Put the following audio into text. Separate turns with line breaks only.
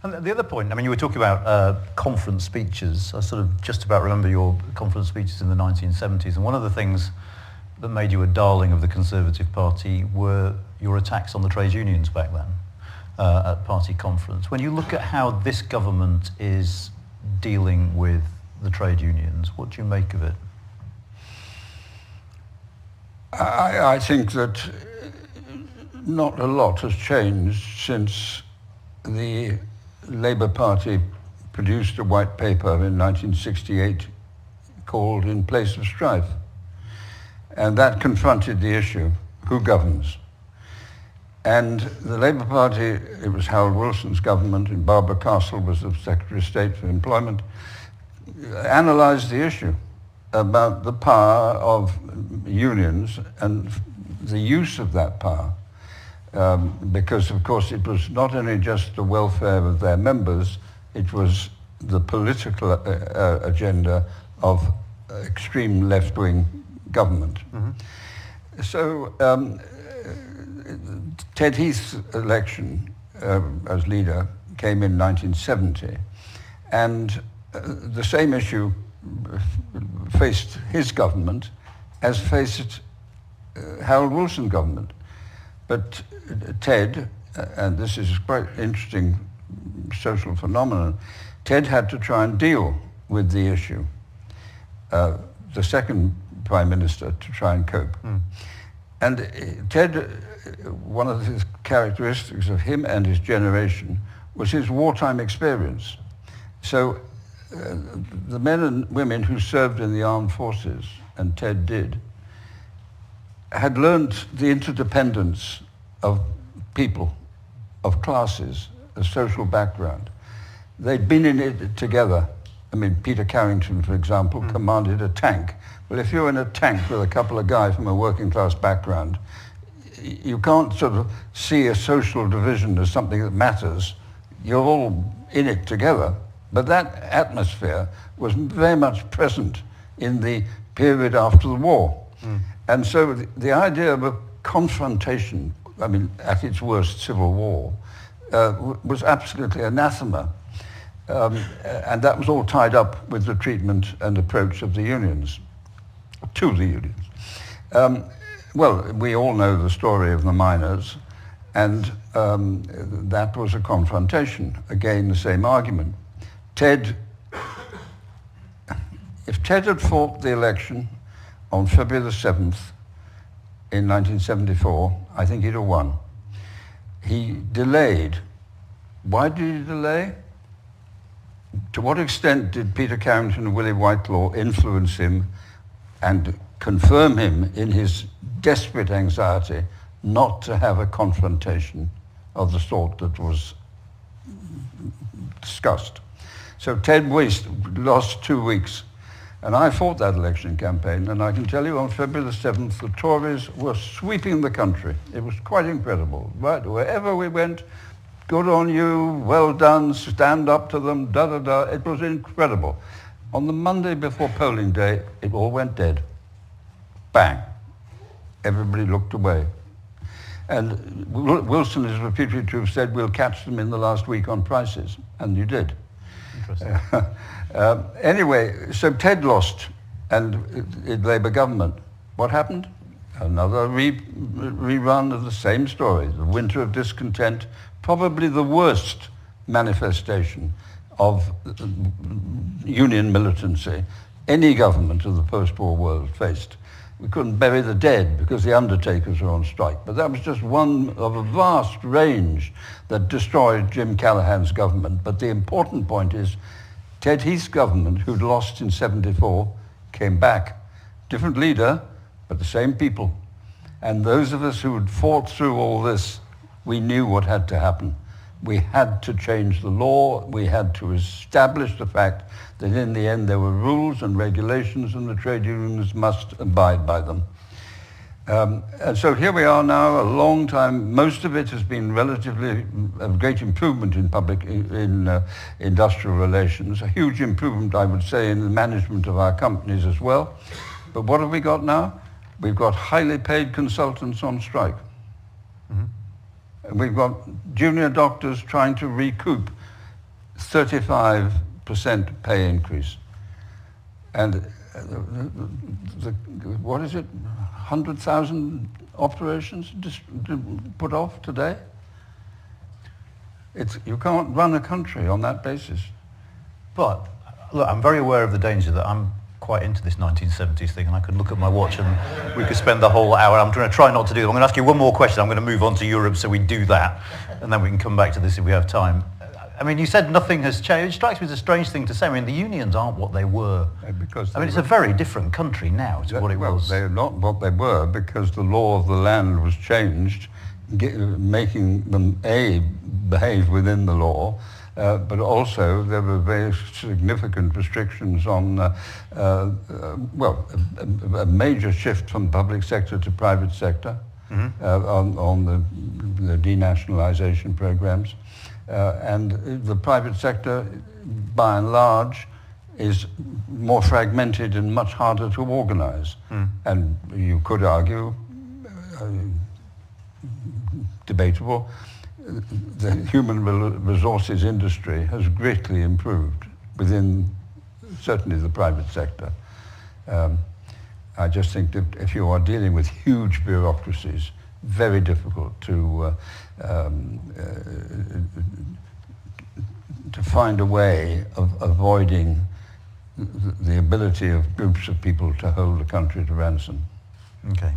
And the other point, I mean, you were talking about conference speeches. I sort of just about remember your conference speeches in the 1970s, and one of the things that made you a darling of the Conservative Party were your attacks on the trade unions back then at party conference. When you look at how this government is dealing with the trade unions, what do you make of it?
I think that not a lot has changed since the Labour Party produced a white paper in 1968 called In Place of Strife. And that confronted the issue, who governs? And the Labour Party, it was Harold Wilson's government, and Barbara Castle was the Secretary of State for Employment, analysed the issue about the power of unions and the use of that power. Because, of course, it was not only just the welfare of their members, it was the political agenda of extreme left-wing government. Mm-hmm. So Ted Heath's election as leader came in 1970, and the same issue faced his government as faced Harold Wilson's government. But Ted, and this is quite interesting social phenomenon, Ted had to try and deal with the issue. The second Prime Minister to try and cope. Mm. And Ted, one of the characteristics of him and his generation was his wartime experience. So the men and women who served in the armed forces, and Ted did, had learned the interdependence of people, of classes, a social background. They'd been in it together. I mean, Peter Carrington, for example, commanded a tank. Well, if you're in a tank with a couple of guys from a working class background, you can't sort of see a social division as something that matters. You're all in it together. But that atmosphere was very much present in the period after the war. Mm. And so the idea of a confrontation, I mean, at its worst, civil war, was absolutely anathema. And that was all tied up with the treatment and approach of the unions, to the unions. Well, we all know the story of the miners, and that was a confrontation. Again, the same argument. If Ted had fought the election on February the 7th in 1974, I think he'd have won. He delayed. Why did he delay? To what extent did Peter Carrington and Willie Whitelaw influence him and confirm him in his desperate anxiety not to have a confrontation of the sort that was discussed? So Ted lost 2 weeks. And I fought that election campaign, and I can tell you on February the 7th, the Tories were sweeping the country. It was quite incredible. Right, wherever we went, good on you, well done, stand up to them, da-da-da. It was incredible. On the Monday before polling day, it all went dead. Bang. Everybody looked away. And Wilson is reputed to have said, we'll catch them in the last week on prices. And you did. Interesting. Anyway, so Ted lost, and in Labour government. What happened? Another rerun of the same story, the winter of discontent, probably the worst manifestation of union militancy any government of the post-war world faced. We couldn't bury the dead because the undertakers were on strike, but that was just one of a vast range that destroyed Jim Callaghan's government. But the important point is Ted Heath's government, who'd lost in 74, came back. Different leader, but the same people. And those of us who had fought through all this, we knew what had to happen. We had to change the law. We had to establish the fact that in the end there were rules and regulations and the trade unions must abide by them. And so here we are now, a long time. Most of it has been relatively a great improvement in industrial relations, a huge improvement, I would say, in the management of our companies as well. But what have we got now? We've got highly paid consultants on strike. Mm-hmm. We've got junior doctors trying to recoup 35% pay increase. And what is it, 100,000 operations put off today? You can't run a country on that basis.
But, look, I'm very aware of the danger that I'm quite into this 1970s thing, and I could look at my watch and we could spend the whole hour. I'm going to try not to do that. I'm going to ask you one more question. I'm going to move on to Europe, so we do that, and then we can come back to this if we have time. I mean, you said nothing has changed. It strikes me as a strange thing to say. I mean, the unions aren't what they were.
Because
it's a very different country now to what it was.
They're not what they were because the law of the land was changed, making them, A, behave within the law, but also there were very significant restrictions on, a major shift from public sector to private sector, on the denationalization programs. And the private sector, by and large, is more fragmented and much harder to organize. And you could argue, debatable, the human resources industry has greatly improved within certainly the private sector. I just think that if you are dealing with huge bureaucracies, very difficult to find a way of avoiding the ability of groups of people to hold a country to ransom.
Okay.